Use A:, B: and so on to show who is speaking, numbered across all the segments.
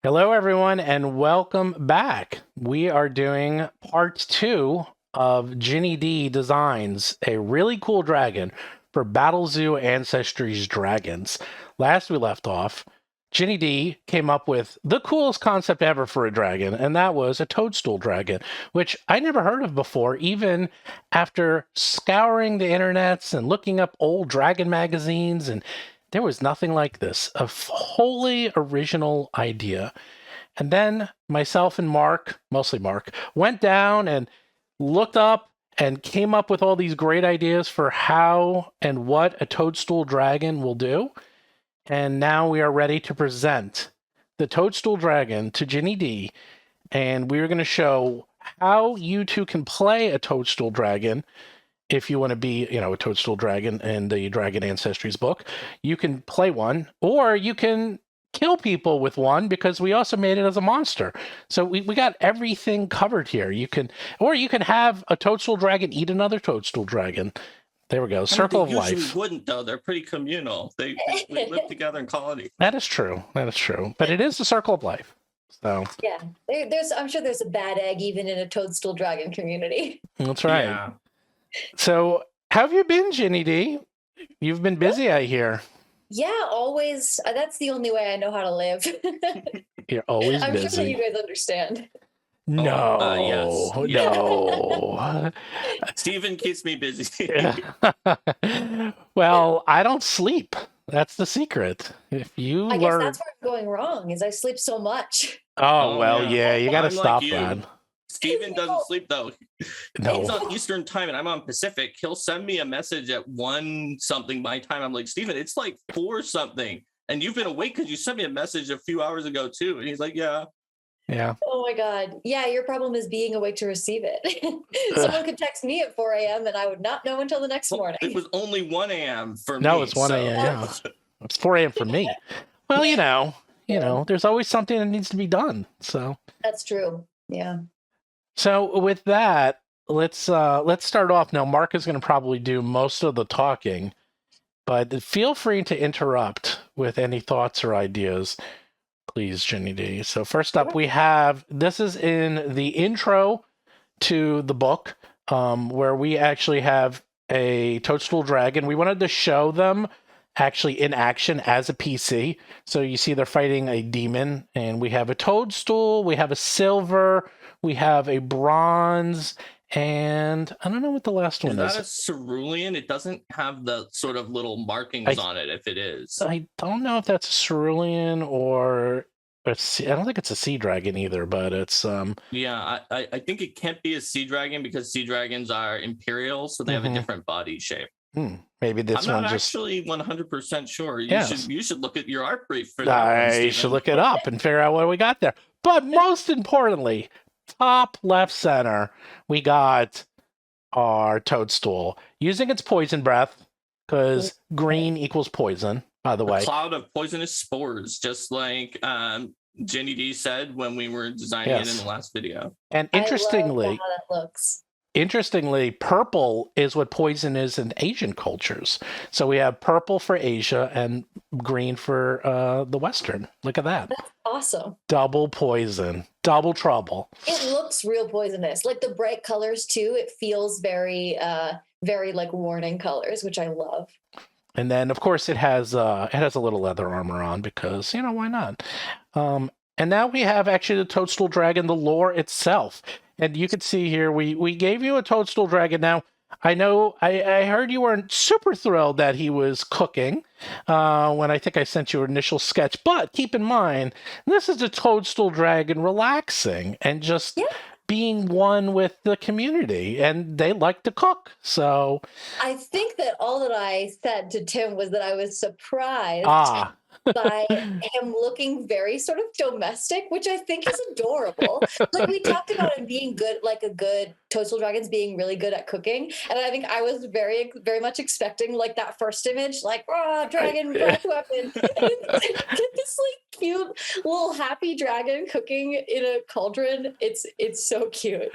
A: Hello, everyone, and welcome back. We are doing part two of Ginny D Designs, a really cool dragon for Battlezoo Ancestries Dragons. Last we left off, Ginny D came up with the coolest concept ever for a dragon, and that was a Toadstool Dragon, which I never heard of before, even after scouring the internets and looking up old dragon magazines, and there was nothing like this. A wholly original idea. And then myself and Mark, mostly Mark, went down and looked up and came up with all these great ideas for how and what a Toadstool Dragon will do. And now we are ready to present the Toadstool Dragon to Ginny D. And we're going to show how you two can play a Toadstool Dragon if you want to be, a Toadstool Dragon in the Dragon Ancestries book. You can play one, or you can kill people with one because we also made it as a monster. So we got everything covered here. You can have a Toadstool Dragon eat another Toadstool Dragon. There we go. Circle of life.
B: Usually wouldn't, though. They're pretty communal. They live together in colony.
A: That is true. But it is the circle of life. So
C: yeah, I'm sure there's a bad egg even in a Toadstool Dragon community.
A: That's right. Yeah. So how have you been, Ginny D? You've been busy, I hear.
C: Yeah, always. That's the only way I know how to live.
A: You're always
C: I'm
A: busy.
C: sure that you guys understand.
A: No,
B: yes.
A: No.
B: Steven keeps me busy.
A: Well, I don't sleep. That's the secret. If you
C: I guess that's where I'm going wrong, is I sleep so much.
A: Oh, well, yeah, you got to stop that.
B: Steven doesn't sleep, though.
A: No.
B: He's on Eastern time and I'm on Pacific. He'll send me a message at 1 something my time. I'm like, Steven, it's like 4 something. And you've been awake because you sent me a message a few hours ago, too. And he's like, yeah.
A: Yeah.
C: Oh, my God. Yeah, your problem is being awake to receive it. Someone could text me at 4 a.m. and I would not know until the next morning.
B: It was only 1 a.m. for me.
A: No, it's 1 a.m. Yeah. It's 4 a.m. for me. Well, you know, there's always something that needs to be done. So
C: that's true. Yeah.
A: So with that, let's start off. Now, Mark is going to probably do most of the talking, but feel free to interrupt with any thoughts or ideas, please, Ginny D. So first up, this is in the intro to the book, where we actually have a Toadstool Dragon. We wanted to show them actually in action as a PC. So you see they're fighting a demon, and we have a Toadstool, we have a silver, we have a bronze, and I don't know what the last one is.
B: Is that a cerulean? It doesn't have the sort of little markings on it, if it is.
A: I don't know if that's a cerulean or I don't think it's a sea dragon either, but it's...
B: Yeah, I think it can't be a sea dragon because sea dragons are imperial, so they have a different body shape.
A: Maybe this one
B: I'm not actually 100% sure. You should look at your art brief for that.
A: I should look it up and figure out what we got there. But most importantly, top left center, we got our Toadstool using its poison breath, because green equals poison, by the way.
B: A cloud of poisonous spores, just like Ginny D said when we were designing it in the last video.
A: And interestingly,
C: I love how that looks.
A: Interestingly, purple is what poison is in Asian cultures. So we have purple for Asia and green for the Western. Look at that.
C: That's awesome.
A: Double poison, double trouble.
C: It looks real poisonous. Like the bright colors too. It feels very, very like warning colors, which I love.
A: And then, of course, it has a little leather armor on because, why not? And now we have actually the Toadstool Dragon, the lore itself. And you can see here, we gave you a Toadstool Dragon. Now, I know I heard you weren't super thrilled that he was cooking when I think I sent you an initial sketch. But keep in mind, this is a Toadstool Dragon relaxing and just being one with the community. And they like to cook. So
C: I think that all that I said to Tim was that I was surprised. By him looking very sort of domestic, which I think is adorable. Like we talked about him being good, like a good Toadstool Dragons being really good at cooking. And I think I was very, very much expecting like that first image, like dragon, breath weapon. This like cute little happy dragon cooking in a cauldron. It's so cute.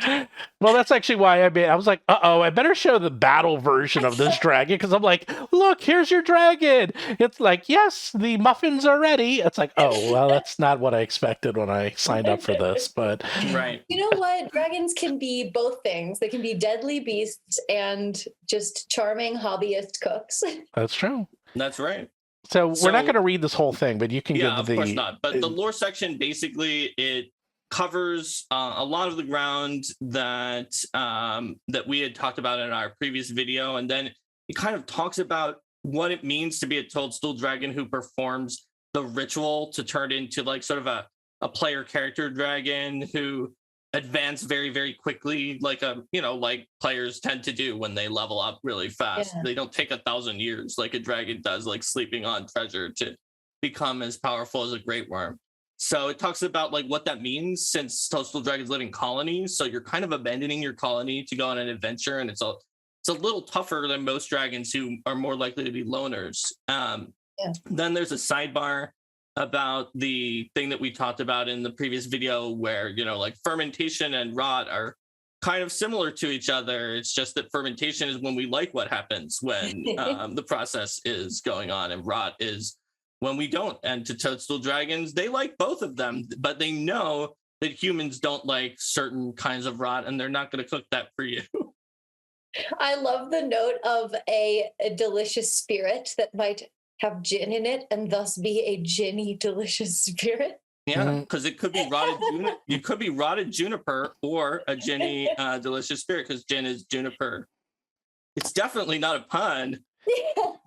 A: Well, that's actually why I was like, uh-oh, I better show the battle version of this dragon, because I'm like, look, here's your dragon. It's like, yes, the muffins are ready. It's like, oh, well, that's not what I expected when I signed up for this, but...
B: Right.
C: You know what? Dragons can be both things. They can be deadly beasts and just charming hobbyist cooks.
A: That's true.
B: That's right.
A: So we're not going to read this whole thing, but you can give
B: of course not. But the lore section, basically, it covers a lot of the ground that that we had talked about in our previous video, and then it kind of talks about what it means to be a Toadstool Dragon who performs the ritual to turn into like sort of a player character dragon who advance very, very quickly, like like players tend to do when they level up really fast. Yeah. They don't take 1,000 years like a dragon does, like sleeping on treasure, to become as powerful as a great worm. So it talks about like what that means, since Toadstool Dragons live in colonies. So you're kind of abandoning your colony to go on an adventure, and it's a little tougher than most dragons who are more likely to be loners. Then there's a sidebar about the thing that we talked about in the previous video, where like fermentation and rot are kind of similar to each other. It's just that fermentation is when we like what happens when the process is going on, and rot is when we don't. And to Toadstool Dragons, they like both of them, but they know that humans don't like certain kinds of rot, and they're not going to cook that for you.
C: I love the note of a delicious spirit that might have gin in it and thus be a ginny delicious spirit.
B: Yeah, because it could be rotted juniper or a ginny delicious spirit, because gin is juniper. It's definitely not a pun.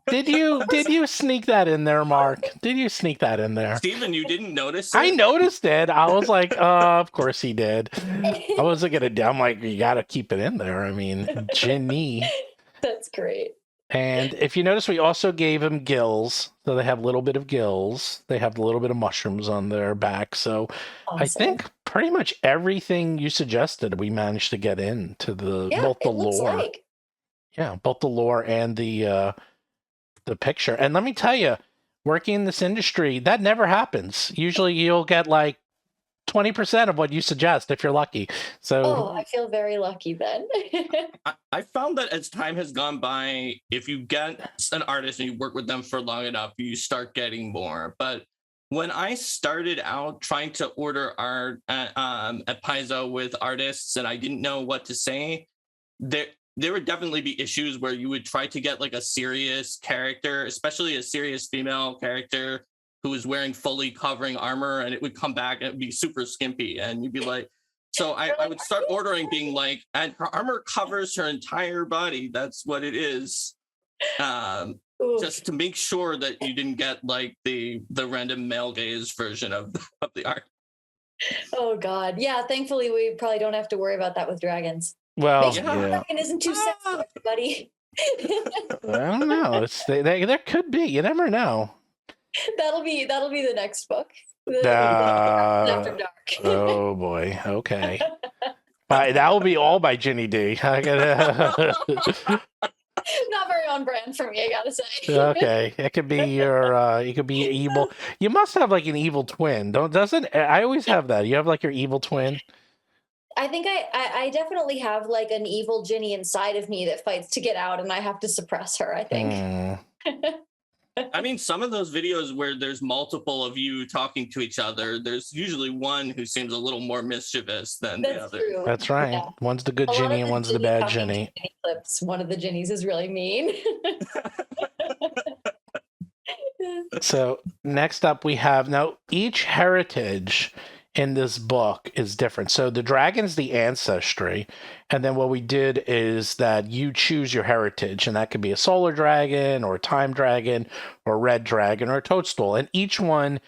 A: Did you sneak that in there, Mark? Did you sneak that in there?
B: Steven, you didn't notice it?
A: I noticed it. I was like, of course he did. I wasn't gonna. I'm like, you gotta keep it in there. I mean, Ginny.
C: That's great.
A: And if you notice, we also gave them gills. So they have a little bit of gills. They have a little bit of mushrooms on their back. So awesome. I think pretty much everything you suggested, we managed to get into both the lore. Yeah, both the lore and the picture. And let me tell you, working in this industry, that never happens. Usually you'll get like 20% of what you suggest if you're lucky. So
C: I feel very lucky then.
B: I found that as time has gone by, if you get an artist and you work with them for long enough, you start getting more. But when I started out trying to order art at Paizo with artists, and I didn't know what to say, there would definitely be issues where you would try to get like a serious character, especially a serious female character who was wearing fully covering armor, and it would come back and it would be super skimpy. And you'd be like, so I would start ordering being like, and her armor covers her entire body. That's what it is. Just to make sure that you didn't get like the random male gaze version of the art.
C: Oh God. Yeah. Thankfully we probably don't have to worry about that with dragons.
A: Well,
C: the dragon isn't too sensitive, buddy.
A: I don't know. There could be. You never know.
C: That'll be the next book. After Dark.
A: Oh boy. Okay. That will be all by Ginny D.
C: Not very on brand for me, I gotta say.
A: Okay, it could be your. You could be evil. You must have like an evil twin, doesn't? I always have that. You have like your evil twin.
C: I think I definitely have like an evil Ginny inside of me that fights to get out, and I have to suppress her, I think.
B: I mean, some of those videos where there's multiple of you talking to each other, there's usually one who seems a little more mischievous than the other.
C: True.
A: That's right. Yeah. One's the good Ginny and one's the bad Ginny.
C: Clips. One of the Ginnies is really mean.
A: So next up we have, now each heritage in this book is different. So the dragon's the ancestry, and then what we did is that you choose your heritage, and that could be a solar dragon or a time dragon or a red dragon or a toadstool, and each one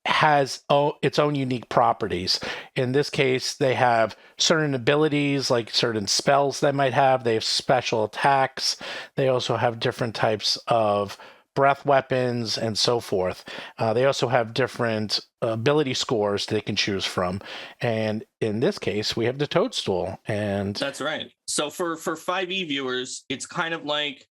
A: has its own unique properties. In this case, they have certain abilities, like certain spells they might have. They have special attacks. They also have different types of breath weapons and so forth. They also have different ability scores they can choose from. And in this case, we have the toadstool. And
B: that's right. So for 5e viewers, it's kind of like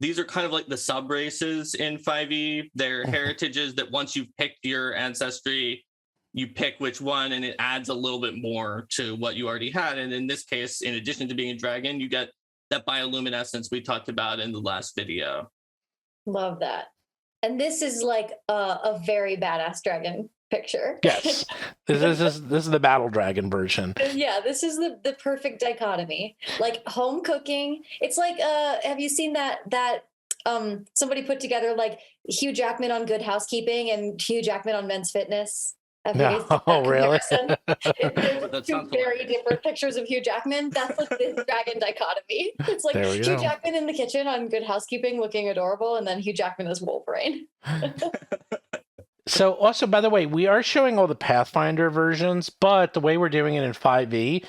B: these are kind of like the sub races in 5e. They're heritages that once you've picked your ancestry, you pick which one, and it adds a little bit more to what you already had. And in this case, in addition to being a dragon, you get that bioluminescence we talked about in the last video.
C: Love that. And this is like a very badass dragon picture.
A: Yes. This is the battle dragon version.
C: Yeah, this is the perfect dichotomy. Like home cooking. It's like have you seen that somebody put together like Hugh Jackman on Good Housekeeping and Hugh Jackman on Men's Fitness?
A: No, really?
C: There's two very different pictures of Hugh Jackman. That's like this dragon dichotomy. It's like Hugh Jackman in the kitchen on Good Housekeeping looking adorable, and then Hugh Jackman as Wolverine.
A: So also, by the way, we are showing all the Pathfinder versions, but the way we're doing it in 5e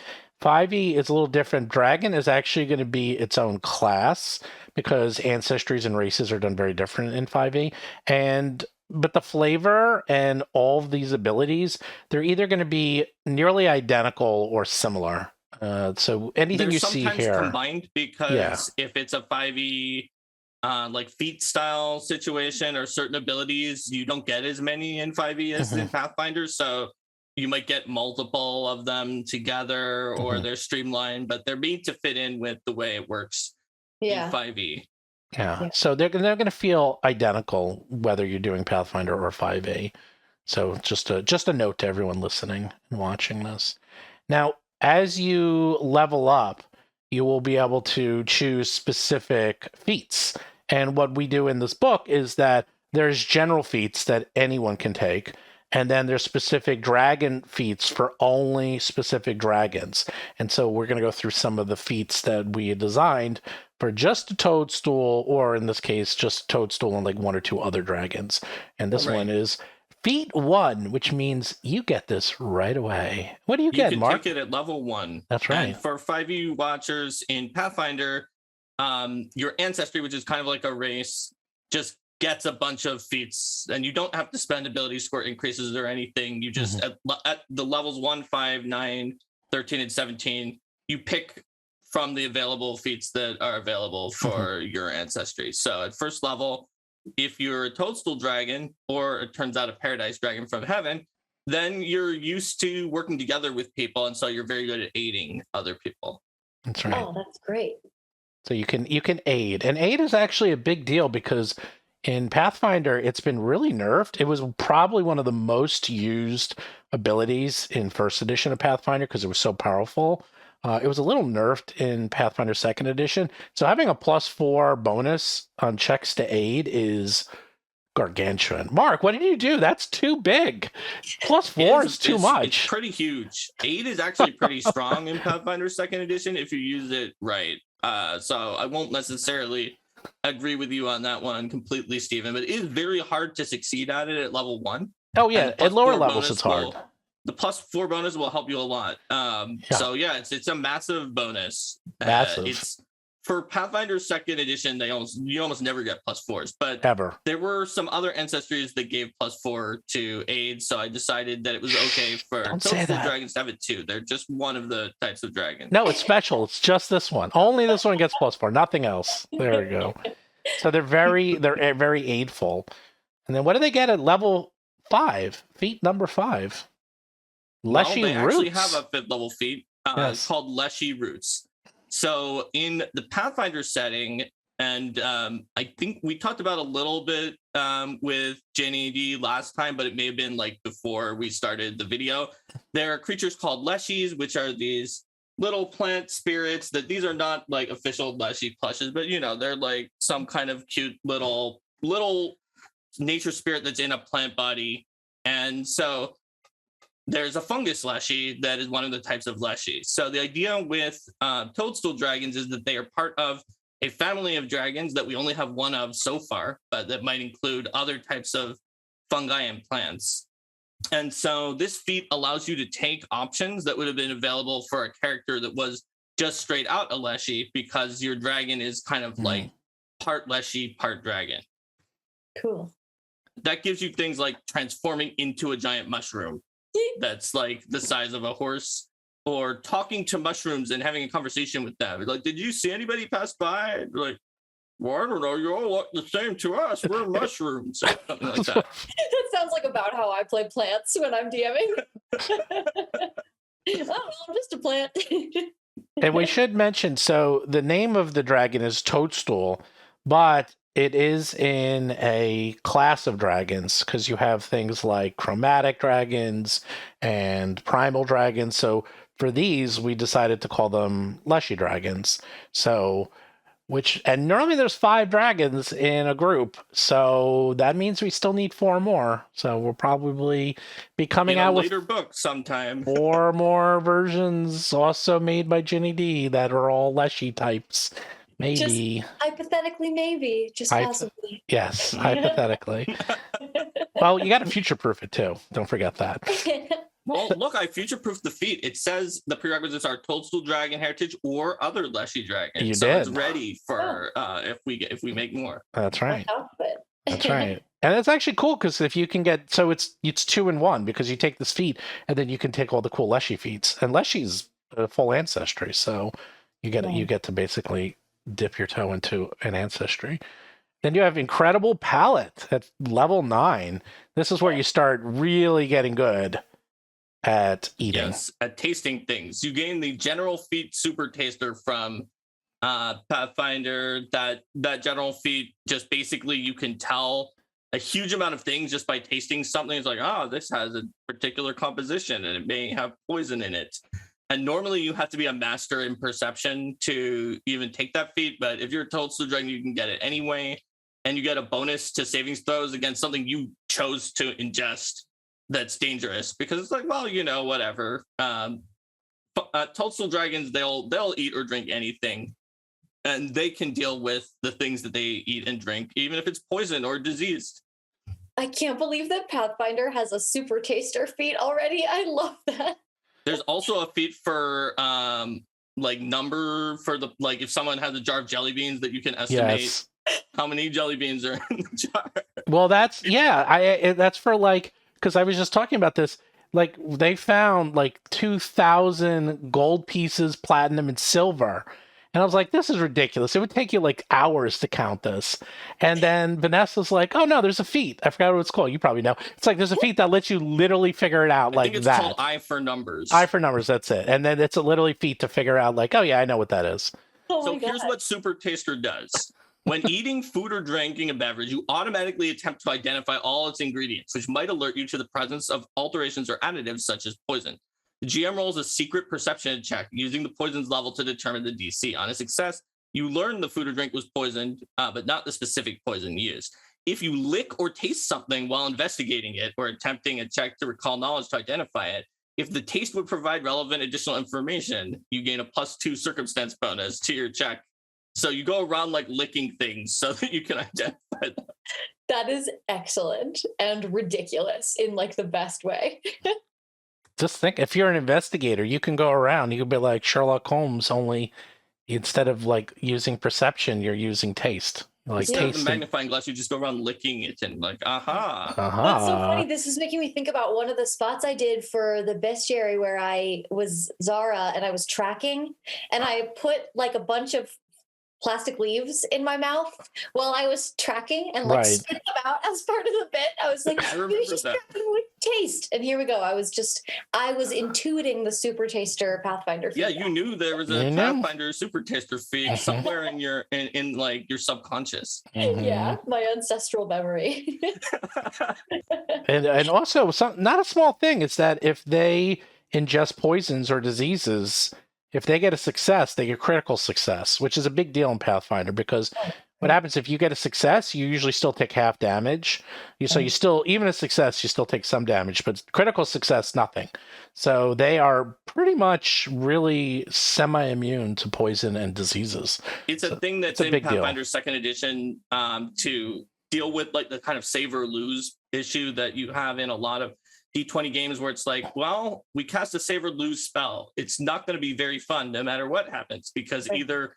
A: is a little different. Dragon is actually going to be its own class because ancestries and races are done very different in 5e. But the flavor and all of these abilities, they're either going to be nearly identical or similar. So anything you see here,
B: combined, because if it's a 5e like feat style situation or certain abilities, you don't get as many in 5e as in Pathfinder. So you might get multiple of them together, or they're streamlined, but they're made to fit in with the way it works in 5e.
A: Yeah, so they're going to feel identical whether you're doing Pathfinder or 5e. So just a note to everyone listening and watching this. Now, as you level up, you will be able to choose specific feats. And what we do in this book is that there's general feats that anyone can take, and then there's specific dragon feats for only specific dragons. And so we're going to go through some of the feats that we designed for just a Toadstool, or in this case, just Toadstool and like one or two other dragons. And this one is Feat 1, which means you get this right away. What do you get, Mark?
B: You can take it at level 1.
A: That's right.
B: And for 5e watchers in Pathfinder, your ancestry, which is kind of like a race, just gets a bunch of feats, and you don't have to spend ability score increases or anything. You just, at the levels 1, 5, 9, 13, and 17, you pick from the available feats that are available for your ancestry. So at first level, if you're a Toadstool Dragon, or it turns out a Paradise Dragon from Heaven, then you're used to working together with people, and so you're very good at aiding other people.
A: That's right.
C: Oh, that's great.
A: So you can aid, and aid is actually a big deal because in Pathfinder, it's been really nerfed. It was probably one of the most used abilities in first edition of Pathfinder because it was so powerful. It was a little nerfed in Pathfinder 2nd edition. So having a +4 bonus on checks to aid is gargantuan. Mark, what did you do? That's too big. +4 is too much.
B: It's pretty huge. Aid is actually pretty strong in Pathfinder 2nd edition if you use it right. So I won't necessarily agree with you on that one completely, Stephen, but it is very hard to succeed at it at level 1.
A: Oh, yeah. At lower levels, it's hard.
B: The +4 bonus will help you a lot. So yeah, it's a massive bonus.
A: Massive.
B: It's for Pathfinder 2nd edition. You almost never get +4s, but
A: ever.
B: There were some other ancestries that gave +4 to aid, so I decided that it was okay for Toadstool Dragons to have it too. They're just one of the types of dragon.
A: No, it's special. It's just this one. Only this one gets +4. Nothing else. There we go. So they're very aidful. And then what do they get at level 5? Feat number 5. Leshy
B: they
A: Roots.
B: Actually have a 5th level feat. It's called Leshy Roots. So in the Pathfinder setting, and I think we talked about a little bit with Ginny D last time, but it may have been like before we started the video. There are creatures called Leshies, which are these little plant spirits that these are not like official Leshy plushes, but they're like some kind of cute little nature spirit that's in a plant body. And so there's a fungus Leshy that is one of the types of Leshy. So the idea with Toadstool Dragons is that they are part of a family of dragons that we only have one of so far, but that might include other types of fungi and plants. And so this feat allows you to take options that would have been available for a character that was just straight out a Leshy, because your dragon is kind of like part Leshy, part dragon.
C: Cool.
B: That gives you things like transforming into a giant mushroom that's like the size of a horse, or talking to mushrooms and having a conversation with them. Like, did you see anybody pass by? Like, well, I don't know. You all look the same to us. We're mushrooms. Or something like that.
C: That sounds like about how I play plants when I'm DMing. Oh, I'm just a plant.
A: And we should mention, so the name of the dragon is Toadstool, but it is in a class of dragons because you have things like chromatic dragons and primal dragons. So for these, we decided to call them leshy dragons. So, and normally there's 5 dragons in a group. So that means we still need 4 more. So we'll probably be coming out with
B: later book sometime.
A: 4 more versions also made by Ginny D that are all leshy types. Maybe.
C: Just hypothetically, maybe. Just possibly.
A: Yes, hypothetically. Well, you got to future-proof it too. Don't forget that.
B: Well, look, I future-proofed the feat. It says the prerequisites are Toadstool Dragon heritage or other leshy dragons.
A: You
B: so
A: did.
B: It's ready for if we make more.
A: That's right. That's right. And it's actually cool because if you can get, so it's 2 in 1 because you take this feat and then you can take all the cool leshy feats. And leshy's a full ancestry, so you get to basically dip your toe into an ancestry. Then you have incredible palate at level 9. This is where you start really getting good at eating.
B: Yes, at tasting things. You gain the general feat super taster from Pathfinder. That general feat, just basically you can tell a huge amount of things just by tasting something. It's like, oh, this has a particular composition and it may have poison in it. And normally you have to be a master in perception to even take that feat. But if you're a Toadstool Dragon, you can get it anyway. And you get a bonus to savings throws against something you chose to ingest that's dangerous. Because it's like, well, whatever. Toadstool Dragons, they'll eat or drink anything. And they can deal with the things that they eat and drink, even if it's poison or diseased.
C: I can't believe that Pathfinder has a super taster feat already. I love that.
B: There's also a feat for number for the if someone has a jar of jelly beans that you can estimate how many jelly beans are in the jar. Well,
A: that's for because I was just talking about this. They found 2,000 gold pieces, platinum, and silver. And I was like, this is ridiculous. It would take you hours to count this. And then Vanessa's like, oh no, there's a feat. I forgot what it's called. You probably know. It's there's a feat that lets you literally figure it out
B: I think it's called Eye for Numbers.
A: Eye for Numbers, that's it. And then it's a literally feat to figure out oh yeah, I know what that is.
B: So here's what Super Taster does. When eating food or drinking a beverage, you automatically attempt to identify all its ingredients, which might alert you to the presence of alterations or additives such as poison. The GM rolls a secret perception check using the poison's level to determine the DC. On a success, you learn the food or drink was poisoned, but not the specific poison used. If you lick or taste something while investigating it or attempting a check to recall knowledge to identify it, if the taste would provide relevant additional information, you gain a +2 circumstance bonus to your check. So you go around licking things so that you can identify them.
C: That is excellent and ridiculous in the best way.
A: Just think, if you're an investigator, you can go around. You could be like Sherlock Holmes, only instead of using perception, you're using taste.
B: Instead of the magnifying glass, you just go around licking it and aha.
C: That's so funny. This is making me think about one of the spots I did for the bestiary where I was Zara and I was tracking, and I put a bunch of plastic leaves in my mouth while I was tracking and spit them out as part of the bit. I was like, you just tracking with taste. And here we go. I was intuiting the super taster Pathfinder feat.
B: Yeah, you knew there was a Pathfinder super taster feat somewhere in your your subconscious.
C: Mm-hmm. Yeah, my ancestral memory.
A: and also not a small thing is that if they ingest poisons or diseases, if they get a success, they get critical success, which is a big deal in Pathfinder because what happens if you get a success, you usually still take half damage. So you still, even a success, you still take some damage, but critical success, nothing. So they are pretty much really semi-immune to poison and diseases.
B: It's a thing that's in Pathfinder Second Edition to deal with the kind of save or lose issue that you have in a lot of D20 games where it's well, we cast a save or lose spell. It's not going to be very fun no matter what happens because either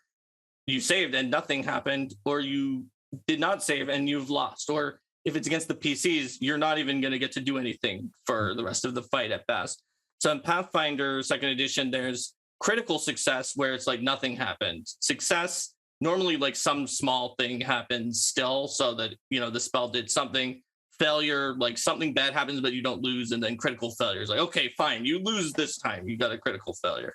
B: you saved and nothing happened or you did not save and you've lost. Or if it's against the PCs, you're not even going to get to do anything for the rest of the fight at best. So in Pathfinder Second Edition, there's critical success where it's nothing happened. Success normally like some small thing happens still, so that the spell did something. Failure, like something bad happens but you don't lose, and then critical failure is like, okay, fine, you lose this time, you got a critical failure.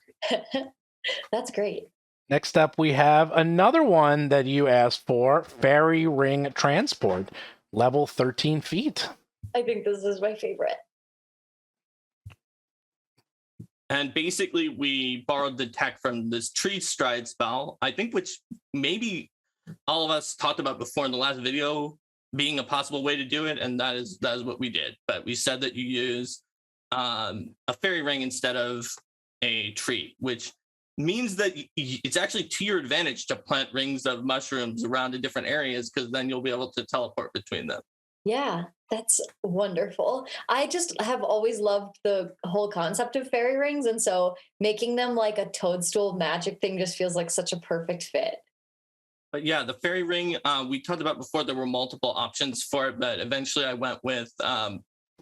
C: That's great.
A: Next up, we have another one that you asked for, Fairy Ring Transport, level 13 feet.
C: I think this is my favorite.
B: And basically we borrowed the tech from this tree stride spell, I think, which maybe all of us talked about before in the last video being a possible way to do it, and that is what we did. But we said that you use a fairy ring instead of a tree, which means that it's actually to your advantage to plant rings of mushrooms around in different areas, because then you'll be able to teleport between them.
C: Yeah, that's wonderful. I just have always loved the whole concept of fairy rings, and so making them like a toadstool magic thing just feels like such a perfect fit.
B: But yeah, the fairy ring, we talked about before, there were multiple options for it, but eventually I went with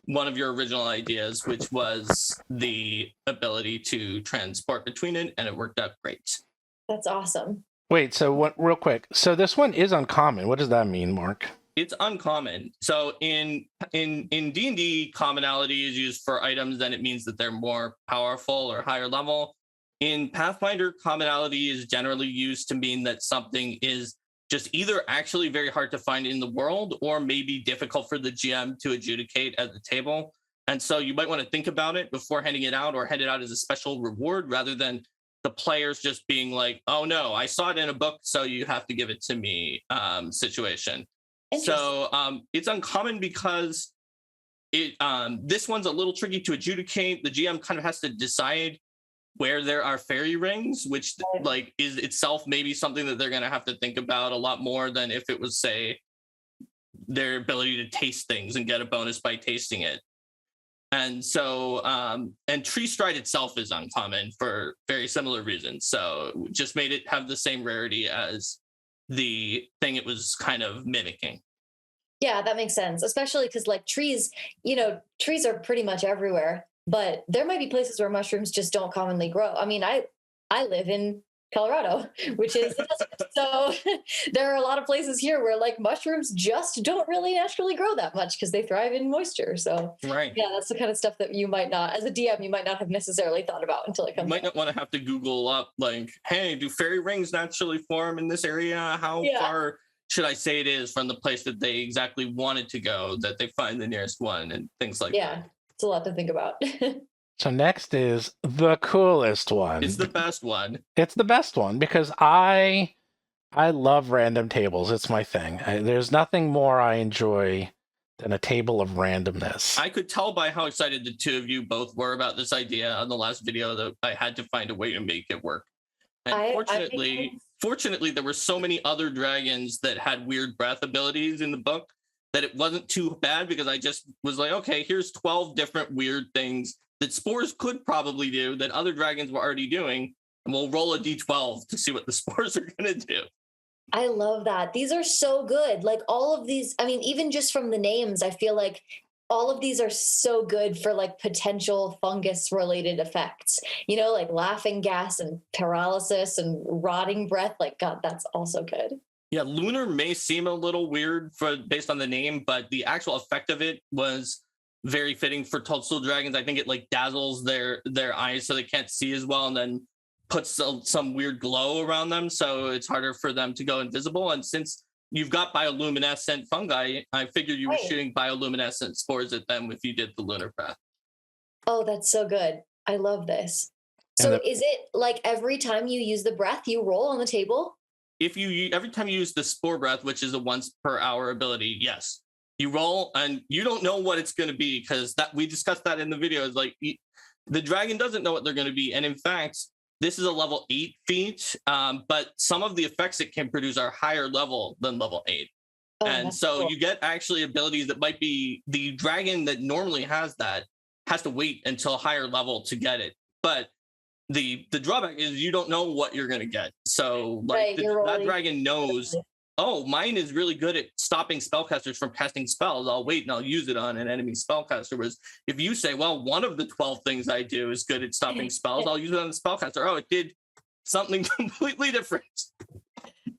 B: one of your original ideas, which was the ability to transport between it, and it worked out great.
C: That's awesome.
A: Wait, so what? Real quick. So this one is uncommon. What does that mean, Mark?
B: It's uncommon. So in D&D, commonality is used for items, and it means that they're more powerful or higher level. In Pathfinder, commonality is generally used to mean that something is just either actually very hard to find in the world, or maybe difficult for the GM to adjudicate at the table. And so you might want to think about it before handing it out, or hand it out as a special reward, rather than the players just being like, oh no, I saw it in a book, so you have to give it to me situation. So it's uncommon because this one's a little tricky to adjudicate. The GM kind of has to decide where there are fairy rings, which like is itself maybe something that they're going to have to think about a lot more than if it was, say, their ability to taste things and get a bonus by tasting it. And so, and tree stride itself is uncommon for very similar reasons. So just made it have the same rarity as the thing it was kind of mimicking.
C: Yeah, that makes sense, especially because like trees, trees are pretty much everywhere, but there might be places where mushrooms just don't commonly grow. I mean, I live in Colorado, which is so there are a lot of places here where like mushrooms just don't really naturally grow that much because they thrive in moisture. So
B: right,
C: yeah, that's the kind of stuff that you might not, as a DM, you might not have necessarily thought about until it comes.
B: You might not want to have to Google up like, hey, do fairy rings naturally form in this area? How far should I say it is from the place that they exactly wanted to go, that they find the nearest one, and things like that.
C: Yeah, it's a lot to think about.
A: So next is the coolest one.
B: It's the best one.
A: It's the best one because I love random tables. It's my thing. There's nothing more I enjoy than a table of randomness.
B: I could tell by how excited the two of you both were about this idea on the last video that I had to find a way to make it work. And fortunately, there were so many other dragons that had weird breath abilities in the book that it wasn't too bad, because I just was like, okay, here's 12 different weird things that spores could probably do that other dragons were already doing, and we'll roll a d12 to see what the spores are going to do.
C: I love that. These are so good. Like all of these, I mean, even just from the names, I feel like all of these are so good for like potential fungus related effects, like laughing gas and paralysis and rotting breath. Like, God, that's also good.
B: Yeah, lunar may seem a little weird based on the name, but the actual effect of it was very fitting for Toadstool Dragons. I think it like dazzles their eyes so they can't see as well, and then puts some weird glow around them, so it's harder for them to go invisible. And since you've got bioluminescent fungi, I figured you were shooting bioluminescent spores at them if you did the lunar breath. Oh,
C: that's so good. I love this. So is it like every time you use the breath, you roll on the table?
B: Every time you use the spore breath, which is a once per hour ability, yes. You roll and you don't know what it's going to be, because that we discussed that in the video. Is like the dragon doesn't know what they're going to be. And in fact, this is a level 8 feat, but some of the effects it can produce are higher level than level 8. Oh, and so cool. You get actually abilities that might be the dragon that normally has that has to wait until a higher level to get it. But the drawback is you don't know what you're going to get. So like that dragon knows, oh, mine is really good at stopping spellcasters from casting spells. I'll wait and I'll use it on an enemy spellcaster. Whereas if you say, well, one of the 12 things I do is good at stopping spells, I'll use it on the spellcaster. Oh, it did something completely different.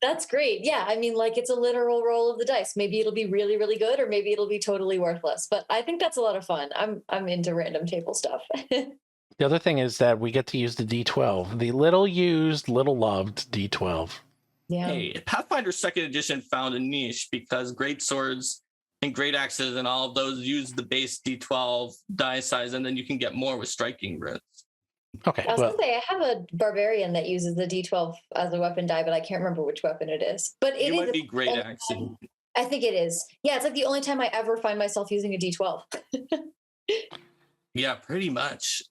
C: That's great. Yeah, I mean, like it's a literal roll of the dice. Maybe it'll be really, really good, or maybe it'll be totally worthless. But I think that's a lot of fun. I'm into random table stuff.
A: The other thing is that we get to use the D12, the little used, little loved D12.
C: Yeah.
B: Hey, Pathfinder Second Edition found a niche because great swords and great axes and all of those use the base D12 die size, and then you can get more with striking runes.
A: Okay,
C: I was
A: well,
C: gonna say I have a barbarian that uses the D12 as a weapon die, but I can't remember which weapon it is. But it
B: You
C: is
B: might be
C: the
B: great
C: only
B: axing.
C: time- I think it is. Yeah, it's like the only time I ever find myself using a D12.
B: Yeah, pretty much.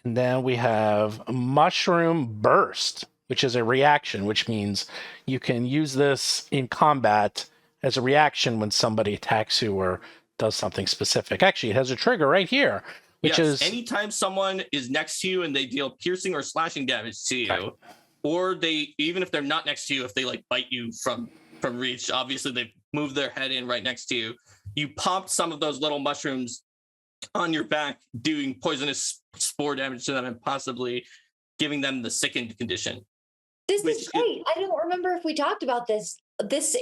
A: and then we have Mushroom Burst, which is a reaction, which means you can use this in combat as a reaction when somebody attacks you or does something specific. Actually, it has a trigger right here, which
B: Yes,
A: is
B: anytime someone is next to you and they deal piercing or slashing damage to you, or they, even if they're not next to you, if they like bite you from reach, obviously they move their head in right next to you, you pop some of those little mushrooms on your back, doing poisonous spore damage to them and possibly giving them the sickened condition.
C: This is great. I don't remember if we talked about this. This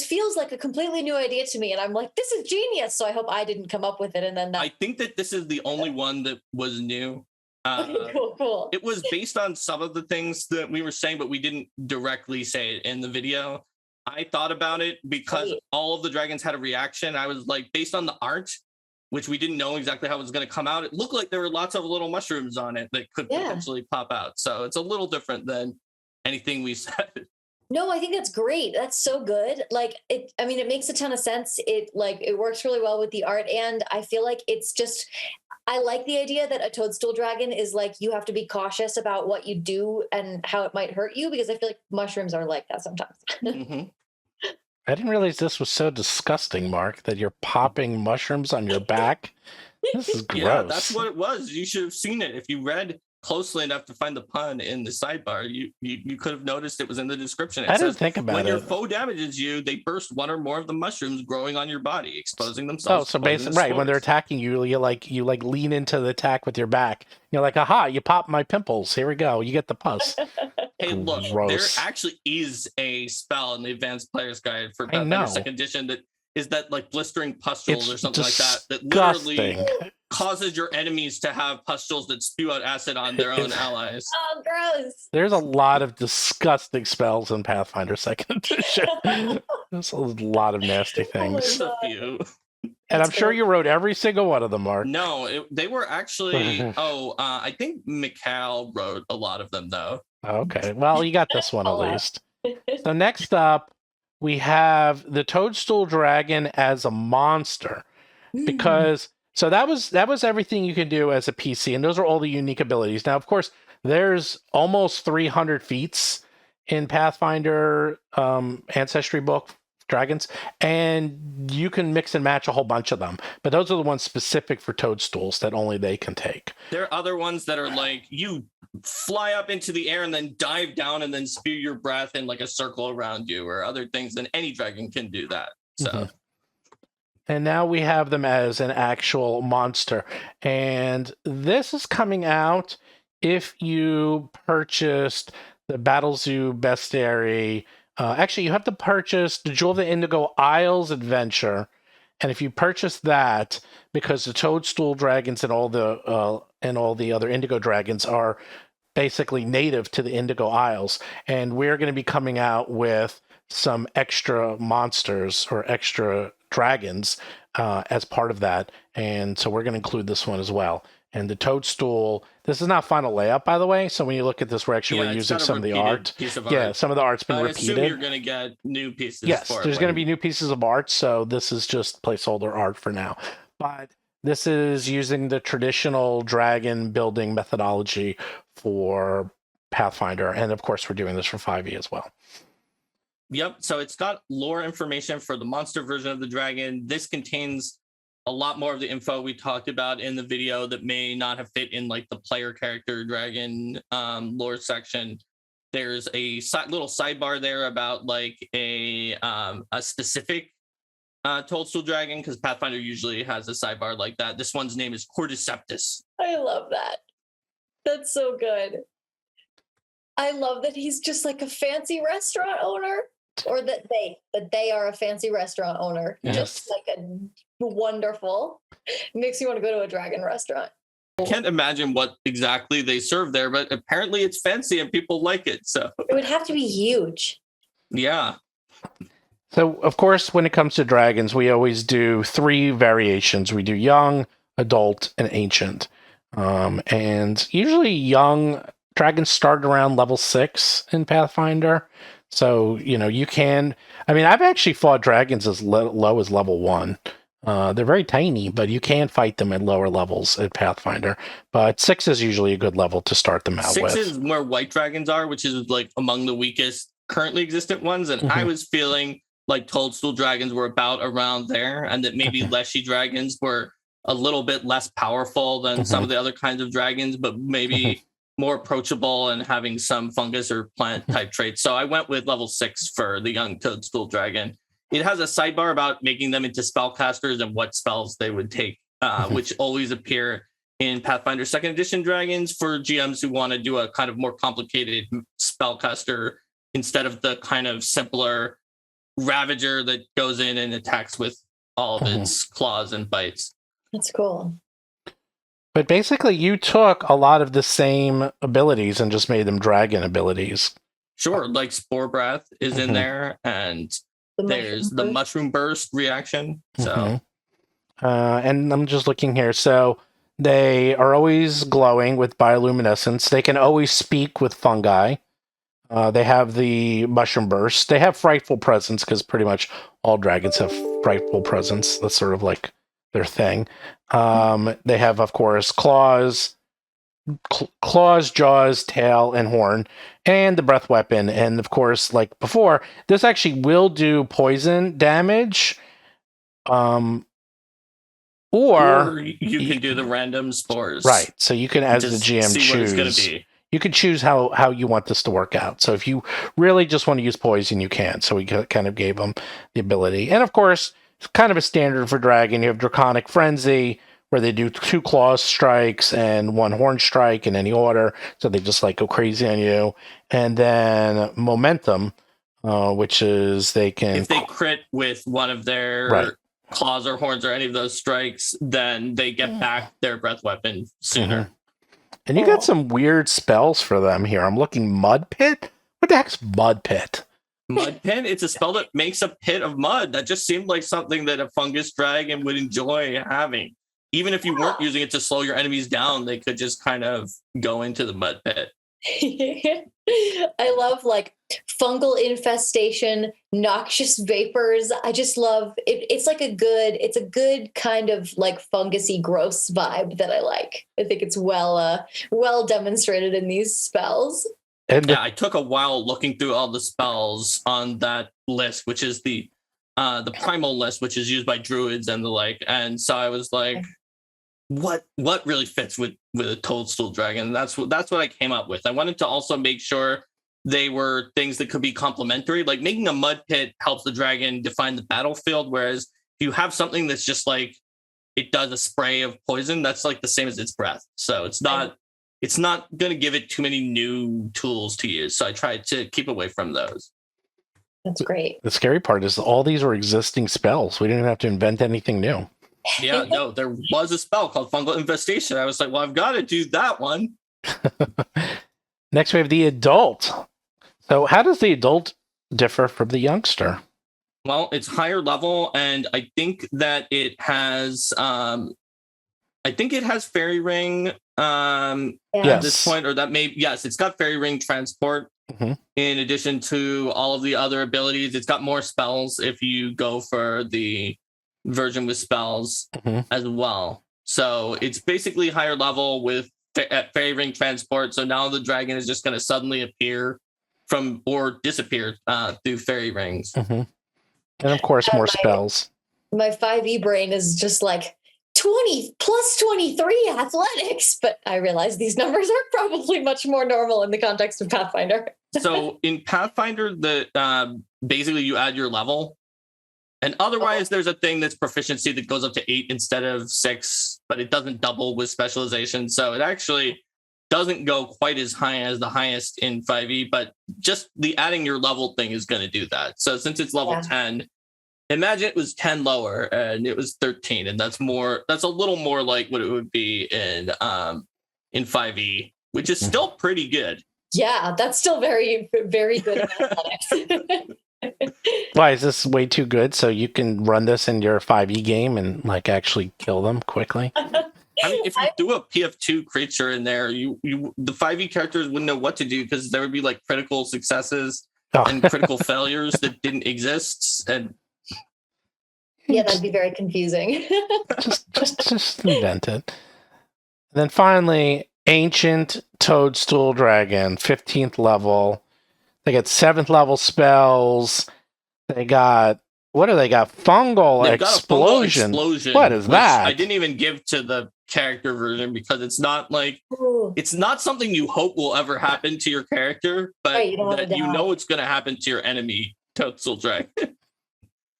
C: feels like a completely new idea to me, and I'm like, this is genius. So I hope I didn't come up with it. And then
B: I think that this is the only one that was new.
C: Okay, cool.
B: It was based on some of the things that we were saying, but we didn't directly say it in the video. I thought about it because all of the dragons had a reaction. I was like, based on the art, which we didn't know exactly how it was going to come out, it looked like there were lots of little mushrooms on it that could potentially pop out. So it's a little different than anything we said.
C: No, I think that's great. That's so good. Like it, I mean, it makes a ton of sense. It works really well with the art. And I feel like it's just, I like the idea that a toadstool dragon is like, you have to be cautious about what you do and how it might hurt you, because I feel like mushrooms are like that sometimes.
B: Mm-hmm.
A: I didn't realize this was so disgusting, Mark, that you're popping mushrooms on your back. This is gross.
B: Yeah, that's what it was. You should have seen it. If you read closely enough to find the pun in the sidebar, you could have noticed it was in the description. It
A: I didn't
B: says,
A: think about
B: when
A: it.
B: your foe damages you, they burst one or more of the mushrooms growing on your body, exposing themselves.
A: Oh, so basically, right, when they're attacking you, you lean into the attack with your back. You're like, aha, you pop my pimples. Here we go. You get the pus.
B: Hey, look,
A: Gross.
B: there actually is a spell in the Advanced Player's Guide for Pathfinder Second Edition that is that like blistering pustules or something like that literally causes your enemies to have pustules that spew out acid on their own allies.
C: Oh, gross.
A: There's a lot of disgusting spells in Pathfinder Second Edition. There's a lot of nasty things.
B: There's a few.
A: And I'm sure you wrote every single one of them, Mark.
B: No, they were actually, I think Mikhail wrote a lot of them, though.
A: Okay, well, you got this one at least. So next up, we have the Toadstool Dragon as a monster. Because, so that was everything you could do as a PC, and those are all the unique abilities. Now, of course, there's almost 300 feats in Pathfinder Ancestry book, Dragons, and you can mix and match a whole bunch of them. But those are the ones specific for toadstools that only they can take.
B: There are other ones that are like, you fly up into the air and then dive down and then spew your breath in like a circle around you, or other things, and any dragon can do that. So.
A: And now we have them as an actual monster. And this is coming out if you purchased the Battlezoo Bestiary. Actually, you have to purchase the Jewel of the Indigo Isles Adventure. And if you purchase that, because the Toadstool Dragons and all the other Indigo Dragons are basically native to the Indigo Isles, and we're going to be coming out with some extra monsters or extra dragons as part of that, and so we're going to include this one as well. And the Toadstool, this is not final layout, by the way, so when you look at this, we're actually reusing some of the art. Yeah, some of the art's been repeated.
B: I assume you're going to get new pieces.
A: Yes, there's going to be new pieces of art, so this is just placeholder art for now. But this is using the traditional dragon building methodology for Pathfinder, and of course, we're doing this for 5e as well.
B: Yep, so it's got lore information for the monster version of the dragon. This contains a lot more of the info we talked about in the video that may not have fit in like the player character dragon lore section. There's a little sidebar there about like a specific Toadstool Dragon, because Pathfinder usually has a sidebar like that. This one's name is Cordyceptus.
C: I love that. That's so good. I love that he's just like a fancy restaurant owner, or that they are a fancy restaurant owner.
A: Yes.
C: Just like a wonderful. Makes you want to go to a dragon restaurant.
B: I can't imagine what exactly they serve there, but apparently it's fancy and people like it. So
C: It would have to be huge.
B: yeah.
A: So, of course, when it comes to dragons, we always do 3 variations. We do young, adult, and ancient. And usually young dragons start around level 6 in Pathfinder. So, you can... I mean, I've actually fought dragons as low as level 1. They're very tiny, but you can fight them at lower levels at Pathfinder. But 6 is usually a good level to start them out
B: 6
A: with.
B: is where white dragons are, which is like among the weakest currently existent ones. And I was feeling like Toadstool Dragons were about around there, and that maybe Leshy Dragons were a little bit less powerful than some of the other kinds of dragons, but maybe more approachable and having some fungus or plant type traits. So I went with level 6 for the young Toadstool Dragon. It has a sidebar about making them into spellcasters and what spells they would take, which always appear in Pathfinder 2nd Edition Dragons for GMs who want to do a kind of more complicated spellcaster instead of the kind of simpler Ravager that goes in and attacks with all of its claws and bites.
C: That's cool.
A: But basically, you took a lot of the same abilities and just made them dragon abilities.
B: Sure, like Spore Breath is in there, and there's the Mushroom Burst reaction. So,
A: and I'm just looking here. So they are always glowing with bioluminescence. They can always speak with fungi. They have the Mushroom Burst. They have Frightful Presence, because pretty much all dragons have Frightful Presence. That's sort of like their thing. They have, of course, claws, jaws, tail, and horn, and the breath weapon. And of course, like before, this actually will do poison damage. Or
B: you can do the random spores.
A: Right. So you can, as the GM,
B: see what it's gonna
A: choose.
B: be.
A: You can choose how you want this to work out. So if you really just want to use poison, you can. So we kind of gave them the ability. And of course, it's kind of a standard for dragon. You have Draconic Frenzy, where they do 2 claw strikes and 1 horn strike in any order. So they just like go crazy on you. And then Momentum, which is they can...
B: If they crit with one of their claws or horns or any of those strikes, then they get back their breath weapon sooner.
A: And you got some weird spells for them here. I'm looking Mud Pit. What the heck's Mud Pit?
B: Mud Pit? It's a spell that makes a pit of mud. That just seemed like something that a fungus dragon would enjoy having. Even if you weren't using it to slow your enemies down, they could just kind of go into the mud pit.
C: I love like fungal infestation, noxious vapors. I just love it. It's like a good kind of like fungusy gross vibe that I like. I think it's well demonstrated in these spells.
A: And
B: yeah, I took a while looking through all the spells on that list, which is the primal list, which is used by druids and the like. And so I was like, what really fits with a Toadstool Dragon? That's what I came up with. I wanted to also make sure they were things that could be complementary. Like making a mud pit helps the dragon define the battlefield, whereas if you have something that's just like it does a spray of poison, that's like the same as its breath. So it's not going to give it too many new tools to use. So I tried to keep away from those.
C: That's great.
A: The scary part is all these were existing spells. We didn't have to invent anything new.
B: Yeah, no, there was a spell called Fungal Infestation. I was like, well, I've got to do that one.
A: Next, we have the adult. So how does the adult differ from the youngster?
B: Well, it's higher level, and I think that it has Fairy Ring at this point, or that may it's got Fairy Ring Transport. In addition to all of the other abilities, it's got more spells if you go for the version with spells as well. So it's basically higher level with Fairy Ring Transport. So now the dragon is just going to suddenly appear from or disappear through fairy rings.
A: And of course, more spells.
C: My 5e brain is just like 20 plus 23 athletics, but I realize these numbers are probably much more normal in the context of Pathfinder.
B: So in Pathfinder, basically you add your level. And otherwise, there's a thing that's proficiency that goes up to 8 instead of 6, but it doesn't double with specialization. So it actually doesn't go quite as high as the highest in 5e, but just the adding your level thing is going to do that. So since it's level 10, imagine it was 10 lower and it was 13, and that's a little more like what it would be in 5e, which is still pretty good.
C: Yeah, that's still very, very good in athletics.
A: Why is this way too good? So you can run this in your 5e game and like actually kill them quickly?
B: I mean, if you do a PF2 creature in there, the 5e characters wouldn't know what to do because there would be like critical successes and critical failures that didn't exist. And
C: yeah, that'd be very confusing.
A: just invent it. And then finally, Ancient Toadstool Dragon, 15th level. They got 7th level spells. They got, what do they got? Fungal explosion. What is that?
B: I didn't even give to the character version because it's not like, it's not something you hope will ever happen to your character, but that you know it's going to happen to your enemy, Toadstool Dragon.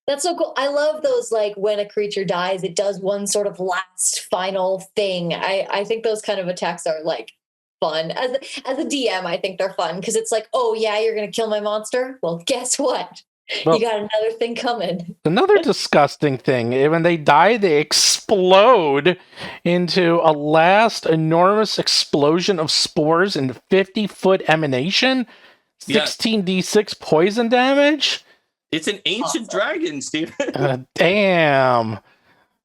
C: That's so cool. I love those, like, when a creature dies, it does one sort of last final thing. I think those kind of attacks are like fun. As a DM, I think they're fun because it's like, oh yeah, you're gonna kill my monster. Well, guess what? You got another thing coming. Another
A: disgusting thing. When they die, they explode into a last enormous explosion of spores in 50-foot emanation. 16d6 poison damage.
B: It's an ancient dragon, Steven.
A: Damn.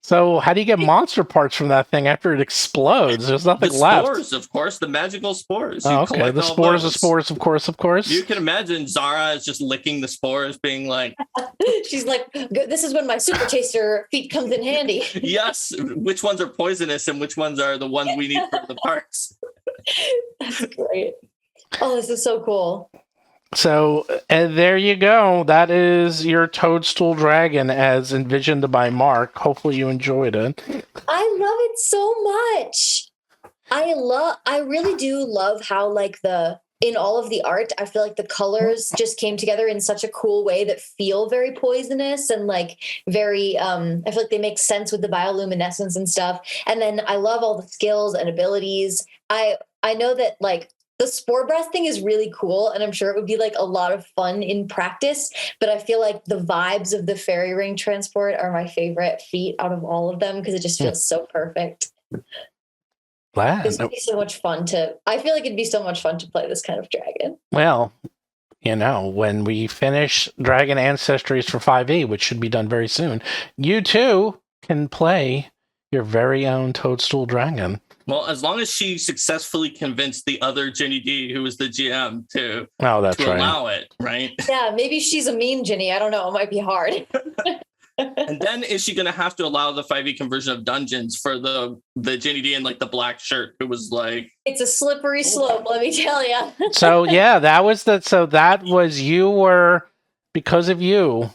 A: So how do you get monster parts from that thing after it explodes? There's nothing left.
B: The spores, of course. The magical spores.
A: Okay. The spores, of course.
B: You can imagine Zara is just licking the spores, being like...
C: She's like, this is when my super taster feat comes in handy.
B: Yes. Which ones are poisonous and which ones are the ones we need for the parts?
C: That's great. Oh, this is so cool.
A: So there you go. That is your Toadstool Dragon as envisioned by Mark. Hopefully you enjoyed it.
C: I love it so much. I really do love how in all of the art, I feel like the colors just came together in such a cool way that feel very poisonous and like very, I feel like they make sense with the bioluminescence and stuff. And then I love all the skills and abilities. I know that like, the spore breath thing is really cool, and I'm sure it would be like a lot of fun in practice, but I feel like the vibes of the fairy ring transport are my favorite feat out of all of them because it just feels so perfect. This would be so much fun I feel like it'd be so much fun to play this kind of dragon.
A: Well, when we finish Dragon Ancestries for 5e, which should be done very soon, you too can play your very own Toadstool Dragon.
B: Well, as long as she successfully convinced the other Ginny D, who was the GM, to allow it, right?
C: Yeah, maybe she's a mean Ginny. I don't know. It might be hard.
B: And then is she going to have to allow the 5e conversion of dungeons for the Ginny D in like the black shirt who was like...
C: It's a slippery slope, let me tell you.
A: So, yeah, because of you,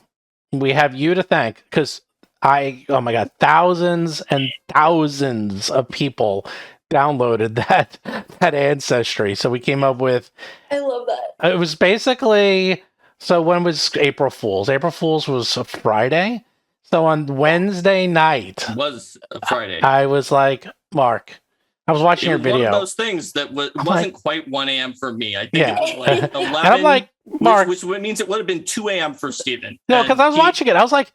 A: we have you to thank, because oh my God, thousands and thousands of people downloaded that ancestry. So we came up with...
C: I love that.
A: It was basically... So when was April Fool's? April Fool's was a Friday. So on Wednesday night...
B: It was a Friday.
A: I was like, Mark, I was watching your video.
B: One of those things that wasn't quite 1 a.m. for me. I think it was like 11.
A: And I'm like, Mark...
B: Which means it would have been 2 a.m. for Steven.
A: No, because I was watching it. I was like,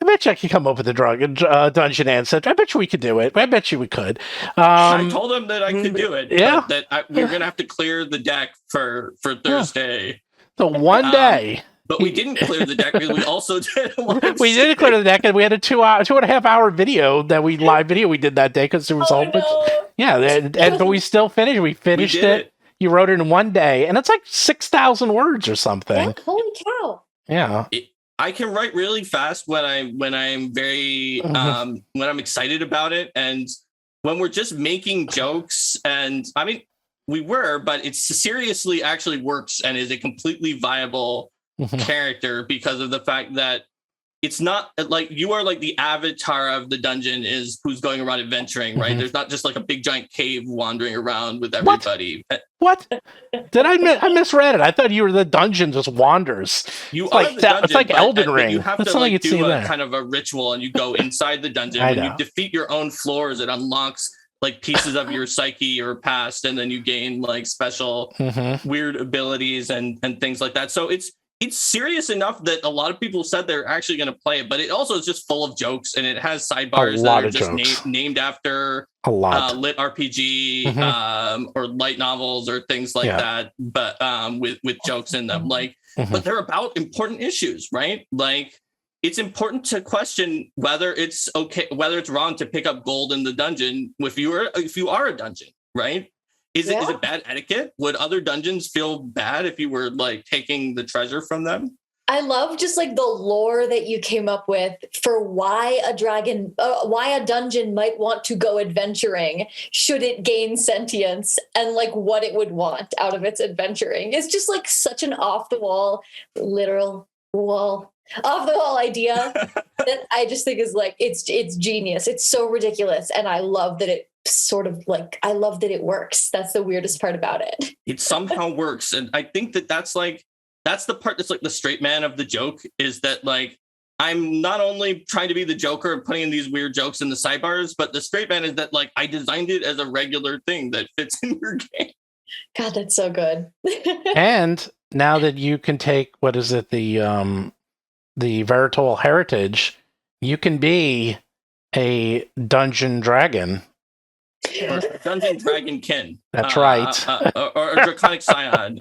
A: I bet you I could come up with a dungeon ancestor. I bet you we could do it. I bet you we could.
B: I told him that I could do it.
A: Yeah.
B: We're going to have to clear the deck for Thursday.
A: Yeah. So one day.
B: But we didn't clear the deck because we also did
A: We didn't clear the deck, and we had a 2.5 hour video live video we did that day because there was but we still finished. We finished it. You wrote it in one day, and it's like 6,000 words or something.
C: Yeah, holy cow.
A: Yeah.
B: I can write really fast when I'm very when I'm excited about it, and when we're just making jokes. And I mean, we were, but it seriously actually works and is a completely viable character because of the fact that it's not like you are like the avatar of the dungeon is who's going around adventuring, right? There's not just like a big giant cave wandering around with everybody.
A: What? Did I misread it? I thought you were the dungeon just wanders.
B: You are the dungeon.
A: It's like Elden Ring.
B: You have to like do a kind of a ritual, and you go inside the dungeon. When you defeat your own floors, it unlocks like pieces of your psyche or past, and then you gain like special weird abilities and things like that. So it's serious enough that a lot of people said they're actually going to play it, but it also is just full of jokes, and it has sidebars that are just named after lit RPG or light novels or things like that, but with jokes in them. Like, but they're about important issues, right? Like, it's important to question whether it's okay, whether it's wrong to pick up gold in the dungeon if you are a dungeon, right? Is it bad etiquette? Would other dungeons feel bad if you were like taking the treasure from them?
C: I love just like the lore that you came up with for why a dungeon might want to go adventuring should it gain sentience, and like what it would want out of its adventuring. It's just like such an off the wall idea that I just think is like, it's genius. It's so ridiculous. And I love that it works. That's the weirdest part about it.
B: It somehow works. And I think that's the part that's like the straight man of the joke, is that like, I'm not only trying to be the Joker and putting in these weird jokes in the sidebars, but the straight man is that like, I designed it as a regular thing that fits in your game.
C: God, that's so good.
A: And now that you can take, what is it? The veritable heritage, you can be a dungeon dragon.
B: Or dungeon dragonkin.
A: That's right.
B: Or a draconic scion.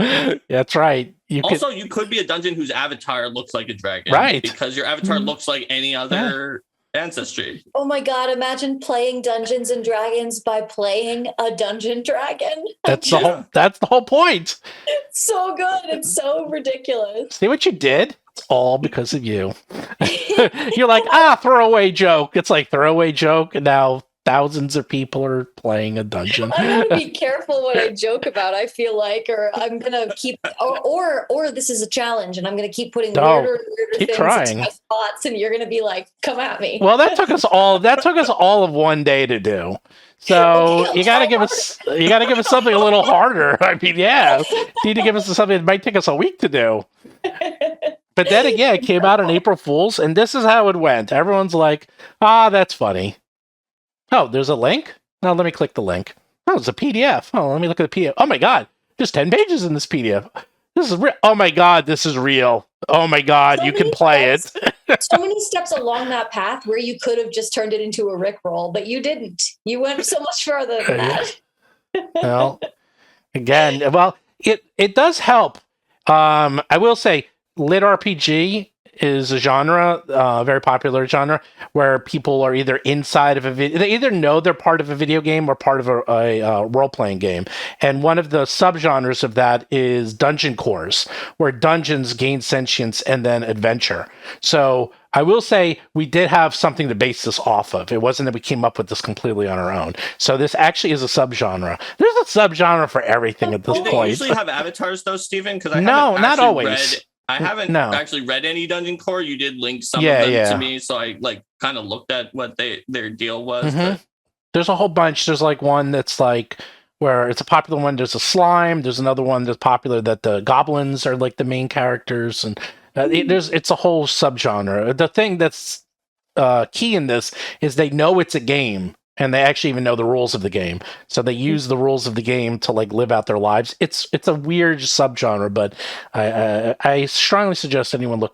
A: That's right.
B: You could be a dungeon whose avatar looks like a dragon.
A: Right.
B: Because your avatar looks like any other ancestry.
C: Oh my God, imagine playing Dungeons and Dragons by playing a dungeon dragon.
A: That's the whole point.
C: It's so good. It's so ridiculous.
A: See what you did? It's all because of you. You're like, throwaway joke. It's like throwaway joke, and now thousands of people are playing a dungeon.
C: I'm gonna be careful what I joke about, I feel like, or I'm gonna keep or this is a challenge and I'm gonna keep putting weirder and weirder things into my spots, and you're gonna be like, come at me.
A: Well, that took us all of one day to do. So you gotta give us something a little harder. I mean, you need to give us something that might take us a week to do. But then again, it came out on April Fool's, and this is how it went. Everyone's like, that's funny. Oh, there's a link? Oh, let me click the link. Oh, it's a PDF. Oh, let me look at the PDF. Oh my God, there's 10 pages in this PDF. This is real. Oh my God, this is real. Oh my God, you can play it.
C: So many steps along that path where you could have just turned it into a Rickroll, but you didn't. You went so much further than that.
A: Well, again, it does help. I will say, lit RPG is a genre, very popular genre, where people are either inside of they either know they're part of a video game or part of a role-playing game. And one of the subgenres of that is dungeon cores, where dungeons gain sentience and then adventure. So I will say we did have something to base this off of. It wasn't that we came up with this completely on our own. So this actually is a subgenre. There's a subgenre for everything at this point.
B: Do they usually have avatars though, Stephen? Because
A: not always.
B: I haven't actually read any dungeon core. You did link some of them to me, so I like kind of looked at what their deal was. But
A: there's a whole bunch. There's like one that's like where it's a popular one. There's a slime. There's another one that's popular that the goblins are like the main characters, and it's a whole subgenre. The thing that's key in this is they know it's a game. And they actually even know the rules of the game. So they use the rules of the game to like live out their lives. It's a weird subgenre, but I strongly suggest anyone look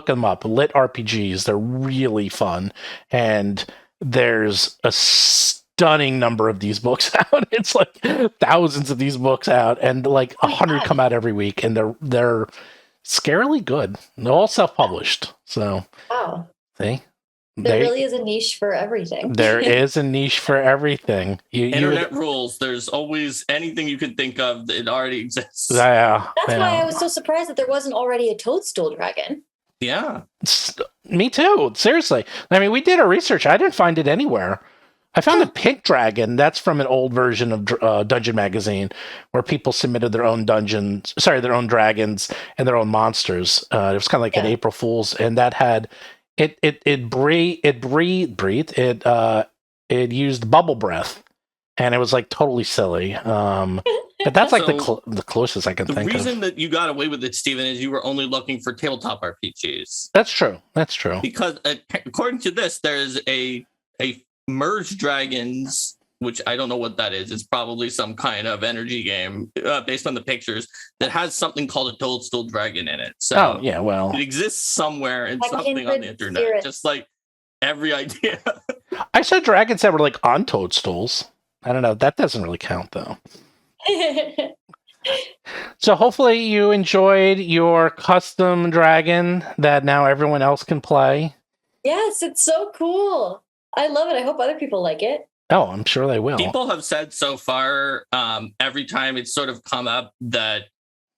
A: them up. Lit RPGs, they're really fun. And there's a stunning number of these books out. It's like thousands of these books out, and like 100 come out every week, and they're scarily good. They're all self-published. So see?
C: There really is a niche for everything.
A: There is a niche for everything.
B: Internet rules. There's always anything you can think of that already exists.
A: Yeah.
C: That's why I was so surprised that there wasn't already a Toadstool Dragon.
B: Yeah.
A: Me too. Seriously. I mean, we did our research. I didn't find it anywhere. I found a pink dragon. That's from an old version of Dungeon Magazine, where people submitted their own their own dragons and their own monsters. It was kind of like an April Fool's, and that had... It used bubble breath, and it was like totally silly. But that's
B: also,
A: like the closest I can think of.
B: The reason that you got away with it, Stephen, is you were only looking for tabletop RPGs.
A: That's true.
B: Because according to this, there's a Merge Dragons which I don't know what that is. It's probably some kind of energy game based on the pictures that has something called a Toadstool Dragon in it. So it exists somewhere in something on the internet, spirit. Just like every idea.
A: I said dragons that were like on toadstools. I don't know. That doesn't really count, though. So hopefully you enjoyed your custom dragon that now everyone else can play.
C: Yes, it's so cool. I love it. I hope other people like it.
A: Oh, I'm sure they will.
B: People have said so far, every time it's sort of come up, that